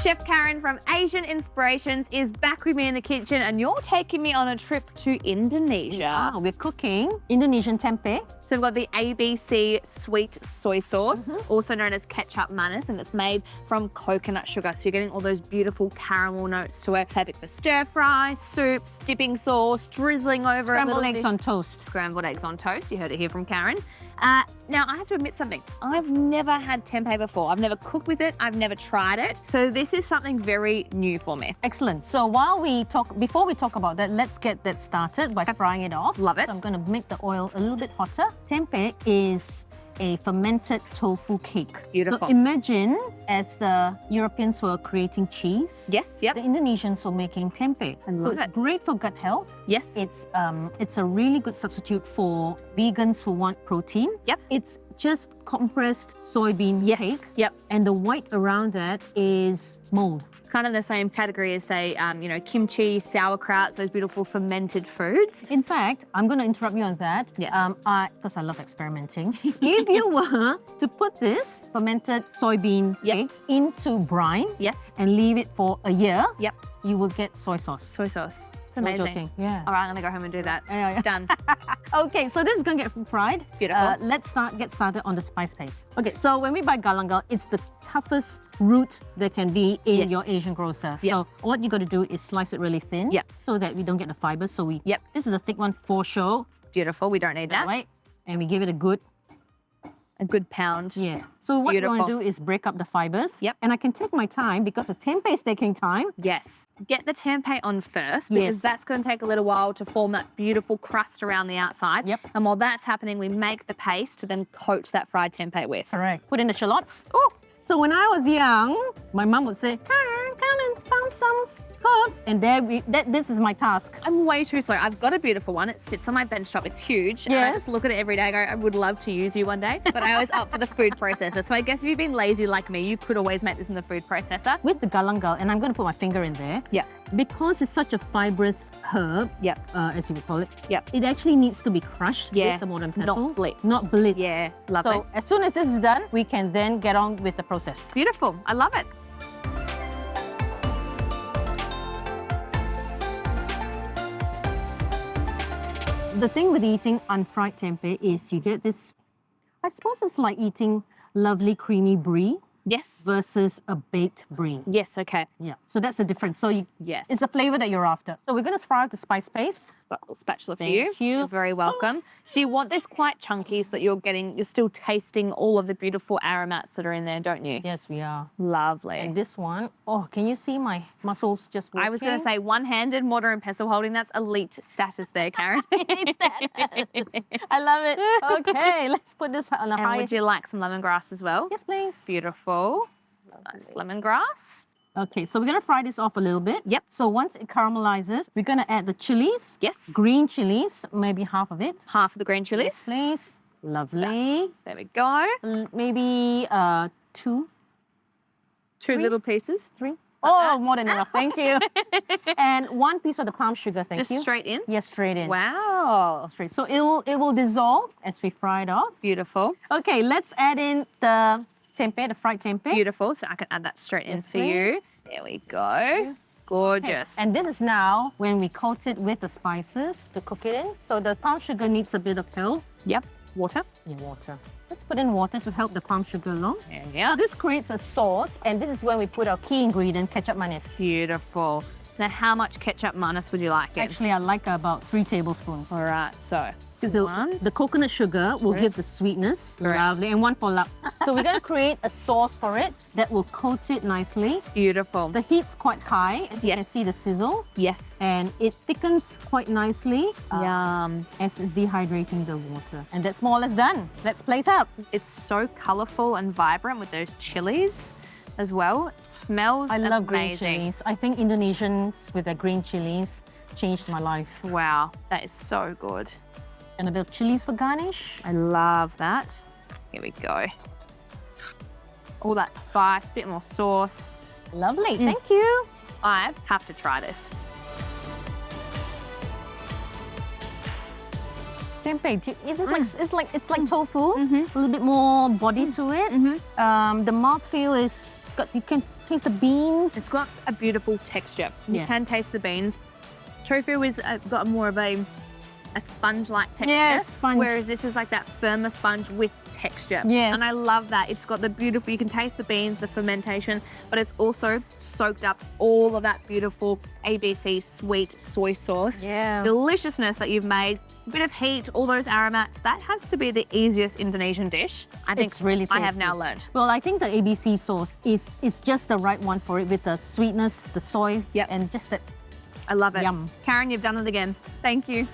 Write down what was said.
Chef Karen from Asian Inspirations is back with me in the kitchen, and you're taking me on a trip to Indonesia. We're cooking Indonesian tempeh. So we've got the ABC sweet soy sauce, also known as ketchup manis, and it's made from coconut sugar. So you're getting all those beautiful caramel notes to it. Perfect for stir fry, soups, dipping sauce, drizzling over Scrambled a eggs on toast. Scrambled eggs on toast. You heard it here from Karen. Now, I have to admit something. I've never had tempeh before. I've never cooked with it. I've never tried it. So this is something very new for me. Excellent. So before we talk about that, let's get that started by frying it off. Love it. So I'm going to make the oil a little bit hotter. Tempeh is a fermented tofu cake. Beautiful. So imagine as the Europeans were creating cheese, Yes, yep. the Indonesians were making tempeh. I So love it's it. great for gut health. Yes. It's a really good substitute for vegans who want protein. Yep. It's just compressed soybean Yes. cake. Yep. And the white around that is mold. Kind of the same category as, say, kimchi, sauerkraut, those beautiful fermented foods. In fact, I'm going to interrupt you on that. Yes. Because I love experimenting. If you were to put this fermented soybean Yep. cakes into brine Yes. and leave it for a year, Yep. you will get soy sauce. Soy sauce. It's No amazing. joking. Yeah. All right, I'm gonna go home and do that. Yeah. Done. Okay, so this is going to get fried. Beautiful. Let's get started on the spice paste. Okay, so when we buy galangal, it's the toughest root there can be in Yes. your Asian grocer. Yep. So what you got to do is slice it really thin. Yep. So that we don't get the fibers. So Yep. This is a thick one for sure. Beautiful. We don't need that. Right? And we give it a good. A good pound. Yeah. So what you want Beautiful. to do is break up the fibers. Yep. And I can take my time because the tempeh is taking time. Yes. Get the tempeh on first because Yes. that's going to take a little while to form that beautiful crust around the outside. Yep. And while that's happening, we make the paste to then coat that fried tempeh with. Correct. Put in the shallots. Oh, So when I was young, my mum would say, Karen, come and pound some herbs. And this is my task. I'm way too slow. I've got a beautiful one. It sits on my bench top. It's huge. And I Yes. just look at it every day and go, I would love to use you one day. But I always opt for the food processor. So I guess if you've been lazy like me, you could always make this in the food processor. With the galangal, and I'm going to put my finger in there. Yeah. Because it's such a fibrous herb, Yep. as you would call it, Yep. it actually needs to be crushed Yeah. with the modern Not pestle. blitzed. Not blitzed. Yeah. Lovely. So as soon as this is done, we can then get on with the process. Beautiful. I love it. The thing with eating unfried tempeh is you get this, I suppose it's like eating lovely creamy brie Yes. versus a baked brie. Yes. Okay. Yeah. So that's the difference. So Yes. it's the flavor that you're after. So we're going to fry out the spice paste. Got a little spatula for Thank you. you. You're very welcome. So you want this quite chunky so that you're still tasting all of the beautiful aromats that are in there, don't you? Yes, we are. Lovely. And this one, oh, can you see my muscles just working? I was going to say one-handed mortar and pestle holding. That's elite status there, Karen. I love it. Okay, let's put this on a And high. would you like some lemongrass as well? Yes, please. Beautiful. Nice lemongrass. Okay, so we're gonna fry this off a little bit. Yep. So once it caramelizes, we're gonna add the chilies. Yes. Green chilies, maybe half of it. Half of the green Yes, chilies. please. Lovely. There we go. Maybe two, Two little pieces. three. Oh, more than enough. Thank you. And one piece of the palm sugar. Thank Just you. straight in. Yes, straight in. Wow. Straight. So it will dissolve as we fry it off. Beautiful. Okay, let's add in the tempeh, the fried tempeh. Beautiful. So I can add that straight in Yes, for you. There we go. Gorgeous. And this is now when we coat it with the spices to cook it in. So the palm sugar needs a bit of help. Yep. Water. Yeah, water. Let's put in water to help the palm sugar along. There we Now are. this creates a sauce, and this is when we put our key ingredient, ketchup manis. Beautiful. Now, how much ketchup manis would you like it? Actually, I like about 3 tablespoons. All right. So, Because one. the coconut sugar will give the sweetness. Correct. Lovely. And one for love. So we're going to create a sauce for it that will coat it nicely. Beautiful. The heat's quite high, as you can Yes. see the sizzle. Yes. And it thickens quite nicely Yum. as it's dehydrating the water. And that's more or less done. Let's plate up. It's so colourful and vibrant with those chilies as well. It smells I love green amazing. chilies. I think Indonesians with their green chilies changed my life. Wow. That is so good. And a bit of chilies for garnish. I love that. Here we go. All that spice, bit more sauce. Lovely. Thank you. I have to try this. Tempeh, it's like tofu. A little bit more body to it. The mouthfeel is, you can Taste the beans. It's got a beautiful texture. You Yeah. can taste the beans. Tofu is got more of a sponge-like texture, Yes, sponge. whereas this is like that firmer sponge with texture. Yes. And I love that. It's got the beautiful, you can taste the beans, the fermentation, but it's also soaked up all of that beautiful ABC sweet soy sauce. Yeah. Deliciousness that you've made, a bit of heat, all those aromats. That has to be the easiest Indonesian dish. I think It's really I have tasty. now learned. Well, I think the ABC sauce is just the right one for it with the sweetness, the soy, Yep. and just that I love it. Yum. Karen, you've done it again. Thank you.